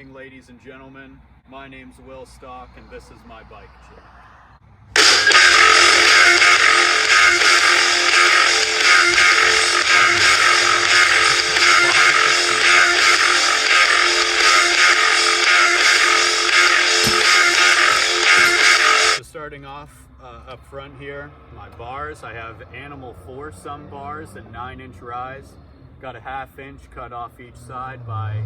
evening, ladies and gentlemen. My name's Will Stock, and this is my bike check. So starting off up front here, my bars. I have Animal foursome bars at 9-inch rise. Got a 1/2 inch cut off each side by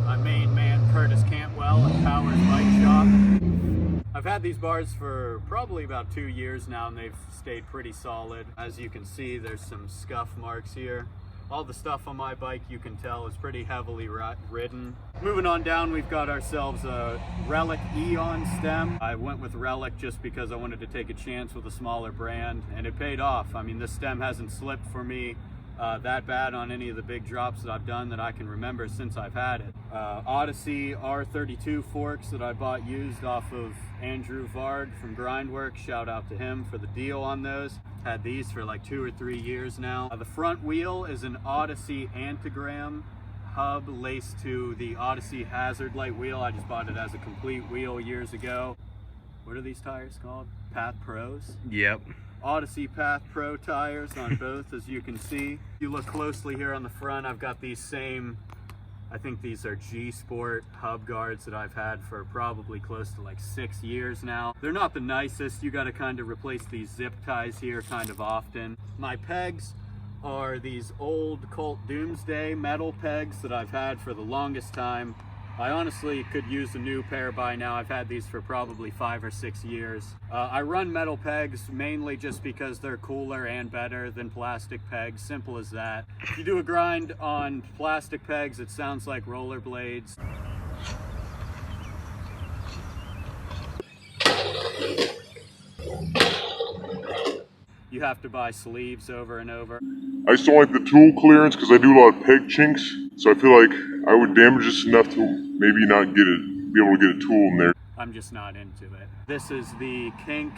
my main man Curtis Cantwell at Powers Bike Shop. I've had these bars for probably about 2 years now, and they've stayed pretty solid. As you can see, there's some scuff marks here. All the stuff on my bike, you can tell, is pretty heavily ridden. Moving on down, we've got ourselves a Relic Eon stem. I went with Relic just because I wanted to take a chance with a smaller brand, and it paid off. I mean, this stem hasn't slipped for me that bad on any of the big drops that I've done that I can remember since I've had it. Odyssey R32 forks that I bought used off of Andrew Vard from Grindwork. Shout out to him for the deal on those. Had these for like 2 or 3 years now. The front wheel is an Odyssey Antigram hub laced to the Odyssey Hazard Light wheel. I just bought it as a complete wheel years ago. What are these tires called? Path Pros? Yep. Odyssey Path Pro tires on both, as you can see. If you look closely here on the front, I've got these same, I think these are G Sport hub guards that I've had for probably close to like 6 years now. They're not the nicest. You got to kind of replace these zip ties here kind of often. My pegs are these old Colt Doomsday metal pegs that I've had for the longest time. I honestly could use a new pair by now. I've had these for probably 5 or 6 years. I run metal pegs mainly just because they're cooler and better than plastic pegs. Simple as that. If you do a grind on plastic pegs, it sounds like rollerblades. You have to buy sleeves over and over. I just don't like the tool clearance because I do a lot of peg chinks, so I feel like I would damage this enough to maybe not be able to get a tool in there. I'm just not into it. This is the Kink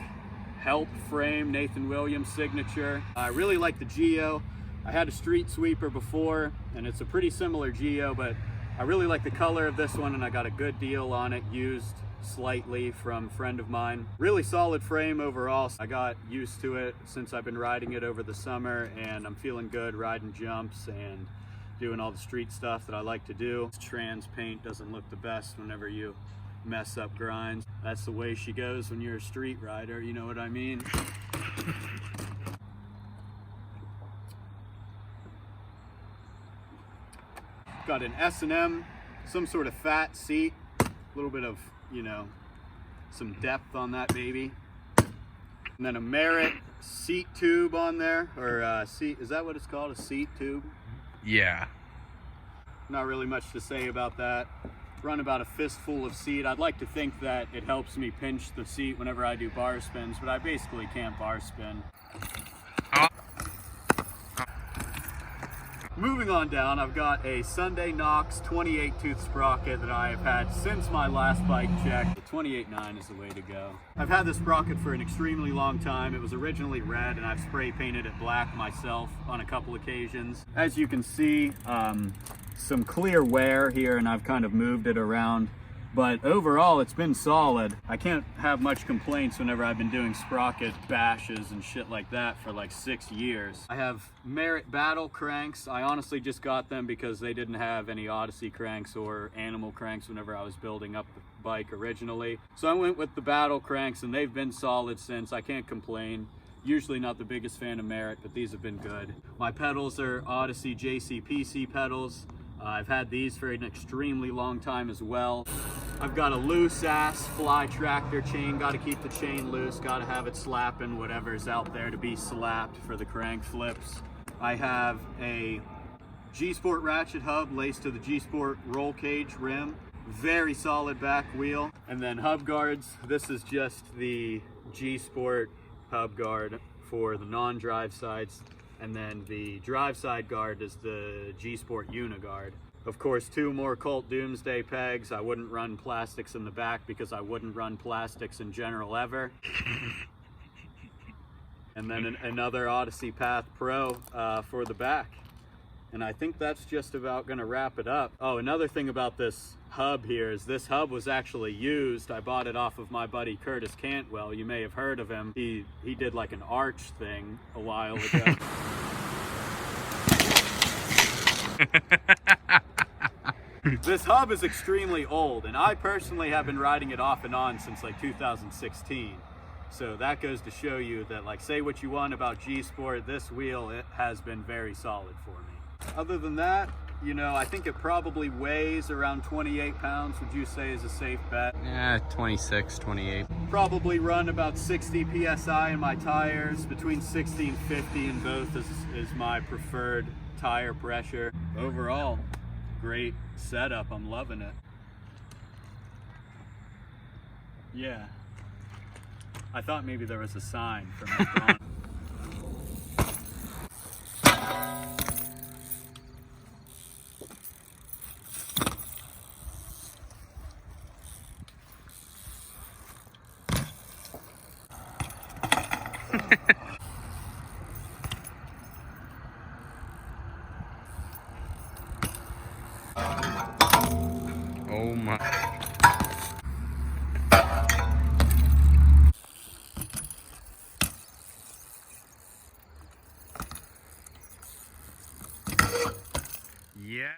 Help Frame Nathan Williams signature. I really like the Geo. I had a street sweeper before, and it's a pretty similar Geo, but I really like the color of this one, and I got a good deal on it, used slightly from a friend of mine. Really solid frame overall. I got used to it since I've been riding it over the summer, and I'm feeling good riding jumps and doing all the street stuff that I like to do. Trans paint doesn't look the best whenever you mess up grinds. That's the way she goes when you're a street rider, you know what I mean? Got an S&M, some sort of fat seat, a little bit of, you know, some depth on that baby. And then a Merit seat tube on there, or seat, is that what it's called, a seat tube? Yeah. Not really much to say about that. Run about a fistful of seat. I'd like to think that it helps me pinch the seat whenever I do bar spins, but I basically can't bar spin. Moving on down, I've got a Sunday Knox 28 tooth sprocket that I have had since my last bike check. The 28.9 is the way to go. I've had this sprocket for an extremely long time. It was originally red, and I've spray painted it black myself on a couple occasions. As you can see, some clear wear here, and I've kind of moved it around. But overall, it's been solid. I can't have much complaints whenever I've been doing sprocket bashes and shit like that for like 6 years. I have Merit Battle cranks. I honestly just got them because they didn't have any Odyssey cranks or Animal cranks whenever I was building up the bike originally. So I went with the Battle cranks, and they've been solid since. I can't complain. Usually not the biggest fan of Merit, but these have been good. My pedals are Odyssey JCPC pedals. I've had these for an extremely long time as well. I've got a loose ass fly tractor chain. Got to keep the chain loose. Got to have it slapping whatever's out there to be slapped for the crank flips. I have a G Sport ratchet hub laced to the G Sport roll cage rim. Very solid back wheel. And then hub guards. This is just the G Sport hub guard for the non-drive sides. And then the drive side guard is the G Sport Uniguard. Of course, 2 more Colt Doomsday pegs. I wouldn't run plastics in the back because I wouldn't run plastics in general ever. And then another Odyssey Path Pro for the back. And I think that's just about gonna wrap it up. Oh, another thing about this hub here is this hub was actually used. I bought it off of my buddy Curtis Cantwell. You may have heard of him. He did like an arch thing a while ago. This hub is extremely old, and I personally have been riding it off and on since like 2016. So that goes to show you that, like, say what you want about G-Sport, this wheel, it has been very solid for me. Other than that, you know, I think it probably weighs around 28 pounds. Would you say is a safe bet? Yeah, 26, 28. Probably run about 60 PSI in my tires. Between 60 and 50 in both is my preferred tire pressure. Overall, great setup. I'm loving it. Yeah. I thought maybe there was a sign from the front. Oh my. Yeah.